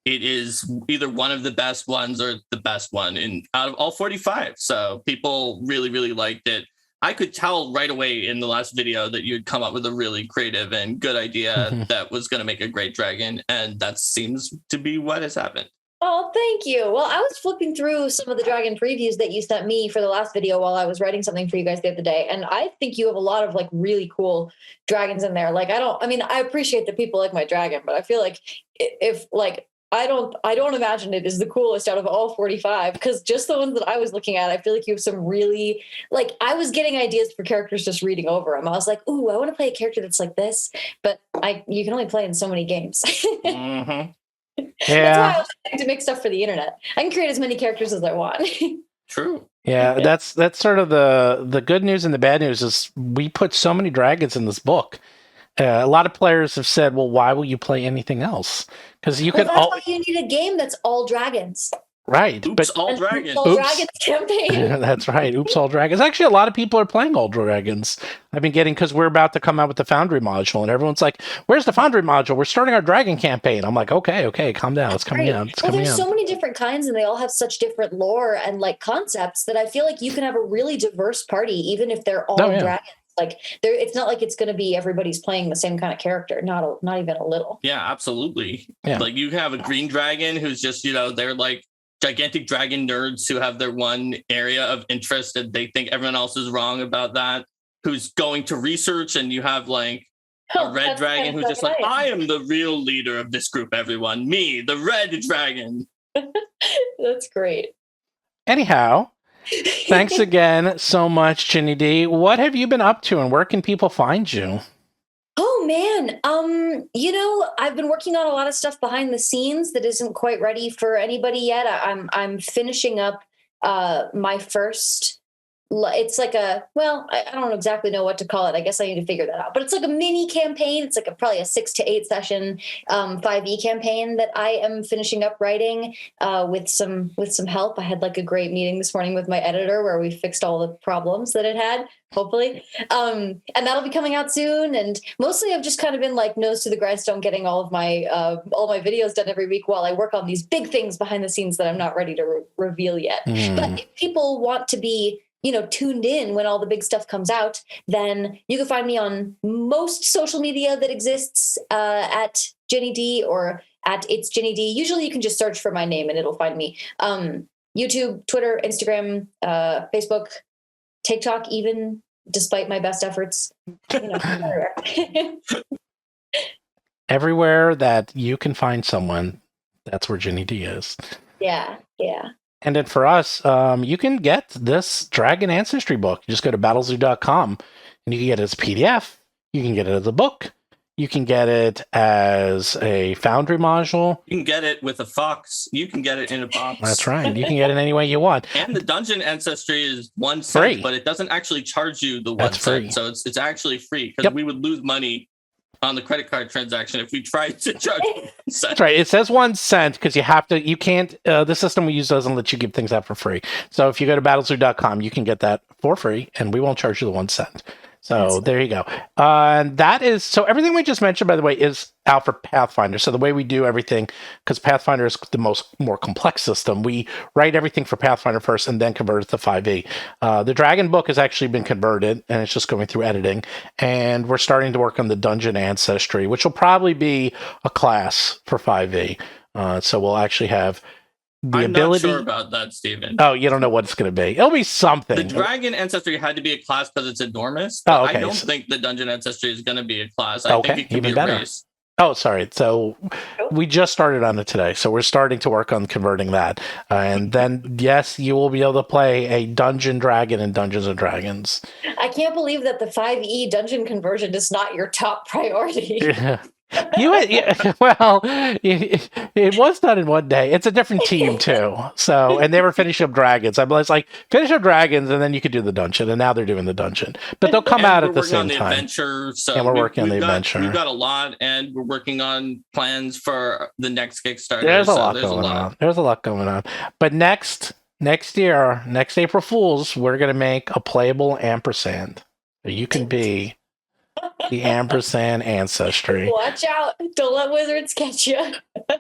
B: it is either one of the best ones or the best one out of all 45. So people really, really liked it. I could tell right away in the last video that you'd come up with a really creative and good idea that was going to make a great dragon. And that seems to be what has happened.
C: Oh, thank you. Well, I was flipping through some of the dragon previews that you sent me for the last video while I was writing something for you guys the other day. And I think you have a lot of like really cool dragons in there. Like, I appreciate that people like my dragon, but I feel like if like, I don't imagine it is the coolest out of all 45, because just the ones that I was looking at, I feel like you have some really, like, I was getting ideas for characters just reading over them. I was like, ooh, I want to play a character that's like this, but you can only play in so many games.
A: Mm-hmm.
C: Yeah. That's why I was trying to make stuff for the internet. I can create as many characters as I want.
B: True.
A: Yeah, that's sort of the good news and the bad news is we put so many dragons in this book. A lot of players have said, well, why will you play anything else? Because you
C: that's why you need a game that's all dragons.
A: Right.
B: Oops, all dragons.
C: All dragons campaign.
A: That's right. Oops, all dragons. Actually, a lot of people are playing all dragons. I've been getting, because we're about to come out with the Foundry module, and everyone's like, where's the Foundry module? We're starting our dragon campaign. I'm like, okay, calm down. It's coming out.
C: There's so many different kinds, and they all have such different lore and like concepts that I feel like you can have a really diverse party, even if they're all dragons. Like it's not like it's going to be everybody's playing the same kind of character. Not even a little.
B: Yeah, absolutely. Yeah. Like you have a green dragon who's just, they're like gigantic dragon nerds who have their one area of interest and they think everyone else is wrong about that, who's going to research. And you have like a red dragon who's just like, I am the real leader of this group, everyone. Me, the red dragon.
C: That's great.
A: Anyhow, thanks again so much, Ginny D. What have you been up to and where can people find you?
C: Oh man, I've been working on a lot of stuff behind the scenes that isn't quite ready for anybody yet. I'm finishing up my first. It's like I don't exactly know what to call it. I guess I need to figure that out. But it's like a mini campaign. It's like probably a 6 to 8 session 5e campaign that I am finishing up writing with some help. I had like a great meeting this morning with my editor where we fixed all the problems that it had, hopefully. And that'll be coming out soon. And mostly I've just kind of been like nose to the grindstone, getting all my videos done every week while I work on these big things behind the scenes that I'm not ready to reveal yet. But if people want to be tuned in when all the big stuff comes out, then you can find me on most social media that exists at Ginny D or at It's Ginny D. Usually you can just search for my name and it'll find me. YouTube, Twitter, Instagram, Facebook, TikTok, even despite my best efforts.
A: Everywhere that you can find someone, that's where Ginny D is.
C: Yeah.
A: And then for us, you can get this Dragon Ancestry book. You just go to battlezoo.com and you can get it as a PDF. You can get it as a book. You can get it as a Foundry module.
B: You can get it with a fox. You can get it in a box.
A: That's right. You can get it any way you want.
B: And the Dungeon Ancestry is 1 cent, free. But it doesn't actually charge you the 1 cent. Free. So it's actually free because we would lose money on the credit card transaction if we tried to charge 1 cent.
A: That's right. It says 1 cent because you can't, the system we use doesn't let you give things out for free. So if you go to battlezoo.com, you can get that for free and we won't charge you the 1 cent. So there you go. So everything we just mentioned, by the way, is out for Pathfinder. So the way we do everything, because Pathfinder is the more complex system, we write everything for Pathfinder first and then convert it to 5e. The Dragon book has actually been converted and it's just going through editing. And we're starting to work on the Dungeon Ancestry, which will probably be a class for 5e. So we'll actually have the ability.
B: I'm not sure about that, Stephen.
A: Oh, you don't know what it's going to be. It'll be something.
B: The Dragon Ancestry had to be a class because it's enormous. But I don't think the Dungeon Ancestry is going to be a class. I think it can be a race.
A: Oh, sorry. So
C: Oh.
A: we just started on it today. So we're starting to work on converting that. And then, yes, you will be able to play a dungeon dragon in Dungeons and Dragons.
C: I can't believe that the 5e dungeon conversion is not your top priority.
A: Yeah. Well, it was done in one day. It's a different team too. So, and they were finishing up dragons. I was like, finish up dragons, and then you could do the dungeon. And now they're doing the dungeon, but they'll come out at the same time.
B: Adventure, so
A: and we're working on the adventure.
B: We've got a lot, and we're working on plans for the next Kickstarter.
A: There's a lot going on. There's a lot going on. But next year, next April Fools, we're gonna make a playable ampersand. You can be the ampersand ancestry.
C: Watch out. Don't let wizards catch you.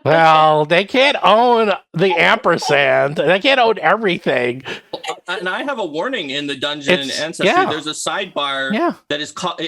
A: Well, they can't own the ampersand. They can't own everything.
B: And I have a warning in the dungeon ancestry.
A: Yeah.
B: There's a sidebar
A: Yeah.
B: that is called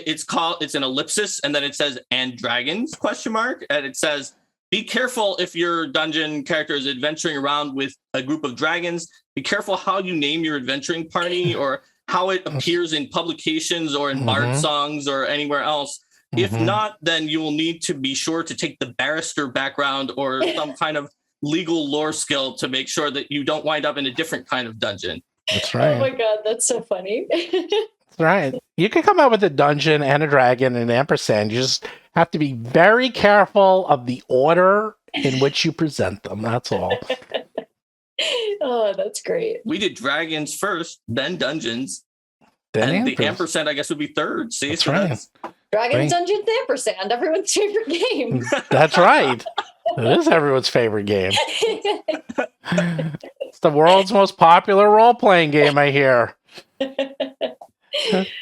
B: it's an ellipsis, and then it says "and dragons?" ? And it says, be careful if your dungeon character is adventuring around with a group of dragons. Be careful how you name your adventuring party or how it appears in publications or in bard songs or anywhere else. If not, then you will need to be sure to take the barrister background or some kind of legal lore skill to make sure that you don't wind up in a different kind of dungeon.
A: That's right.
C: Oh my god, that's so funny.
A: That's right. You can come out with a dungeon and a dragon and an ampersand. You just have to be very careful of the order in which you present them. That's all.
C: Oh, that's great.
B: We did dragons first, then dungeons.
A: Then
B: and the ampersand, I guess, would be third. See,
A: that's
B: so
A: right.
C: Dragons, Dungeons, Ampersand, everyone's favorite game.
A: That's right. It is everyone's favorite game. It's the world's most popular role-playing game, I hear.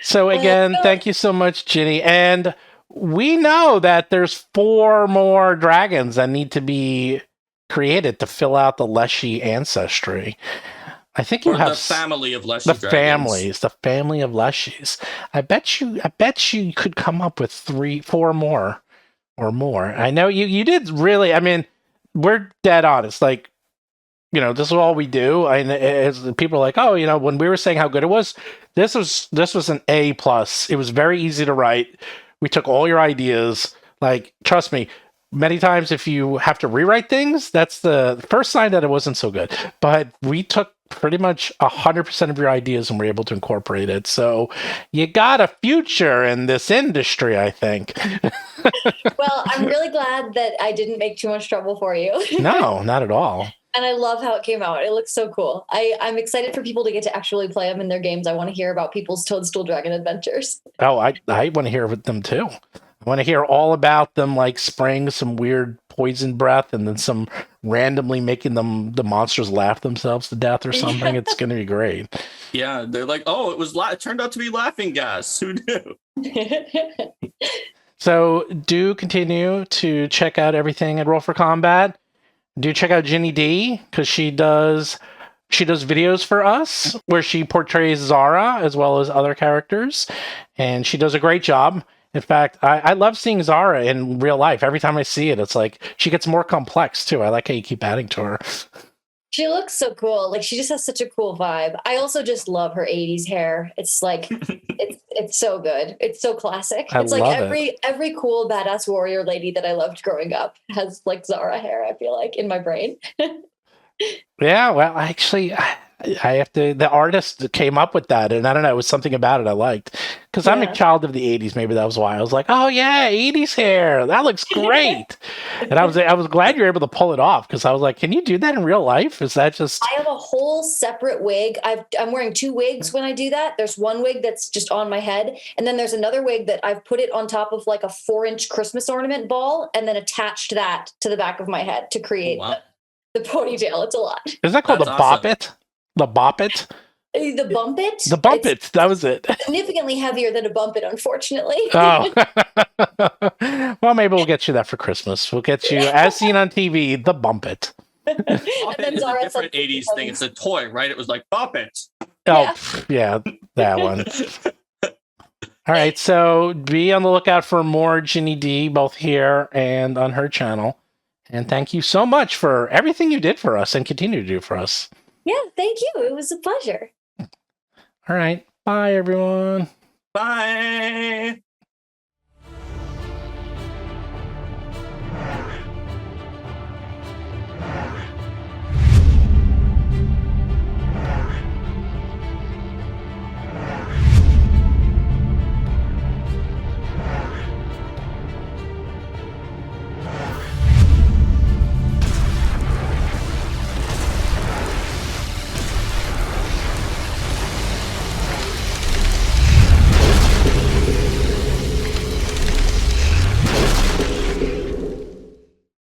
A: So again, thank you so much, Ginny. And we know that there's 4 more dragons that need to be created to fill out the Leshy ancestry. I think you have
B: the family of Leshy
A: the family of Leshies. I bet you could come up with 4 more or more. I know you did really. I mean, we're dead honest. Like, you know, this is all we do. As people are like, oh, you know, when we were saying how good it was, this was an A+. It was very easy to write. We took all your ideas. Like, trust me, many times if you have to rewrite things, that's the first sign that it wasn't so good. But we took pretty much 100% of your ideas and were able to incorporate it. So you got a future in this industry, I think.
C: Well, I'm really glad that I didn't make too much trouble for you.
A: No, not at all.
C: And I love how it came out. It looks so cool. I'm excited for people to get to actually play them in their games. I want to hear about people's Toadstool Dragon adventures.
A: Oh, I want to hear with them too. I want to hear all about them, like spraying some weird poison breath and then some randomly making the monsters laugh themselves to death or something. It's going to be great.
B: Yeah, they're like, oh, it turned out to be laughing gas. Who knew?
A: So do continue to check out everything at Roll for Combat. Do check out Ginny D, because she does videos for us where she portrays Zara as well as other characters, and she does a great job. In fact, I love seeing Zara in real life. Every time I see it, it's like she gets more complex too. I like how you keep adding to her.
C: She looks so cool. Like, she just has such a cool vibe. I also just love her 80s hair. It's like, it's so good. It's so classic. It's like every cool badass warrior lady that I loved growing up has like Zara hair, I feel like, in my brain.
A: Yeah, well, actually, I have to. The artist came up with that, and I don't know. It was something about it I liked, because I'm a child of the '80s. Maybe that was why I was like, "Oh yeah, '80s hair. That looks great." And I was glad you were able to pull it off, because I was like, "Can you do that in real life? Is that just?"
C: I have a whole separate wig. I'm wearing 2 wigs when I do that. There's one wig that's just on my head, and then there's another wig that I've put it on top of like a 4-inch Christmas ornament ball, and then attached that to the back of my head to create the ponytail. It's a lot.
A: Is that called
B: That's
A: the Bop It? The Bop It?
C: The Bump It?
A: The Bump It. That was it.
C: Significantly heavier than a Bump It, unfortunately.
A: Oh. Well, maybe we'll get you that for Christmas. We'll get you, as seen on TV, the Bump It.
C: And then
B: It's a
C: Zara's
B: different
C: like,
B: 80s thing. It's a toy, right? It was like, pop it.
A: Oh, yeah, that one. All right, so be on the lookout for more Ginny D, both here and on her channel. And thank you so much for everything you did for us and continue to do for us.
C: Yeah, thank you. It was a pleasure.
A: All right. Bye, everyone.
B: Bye.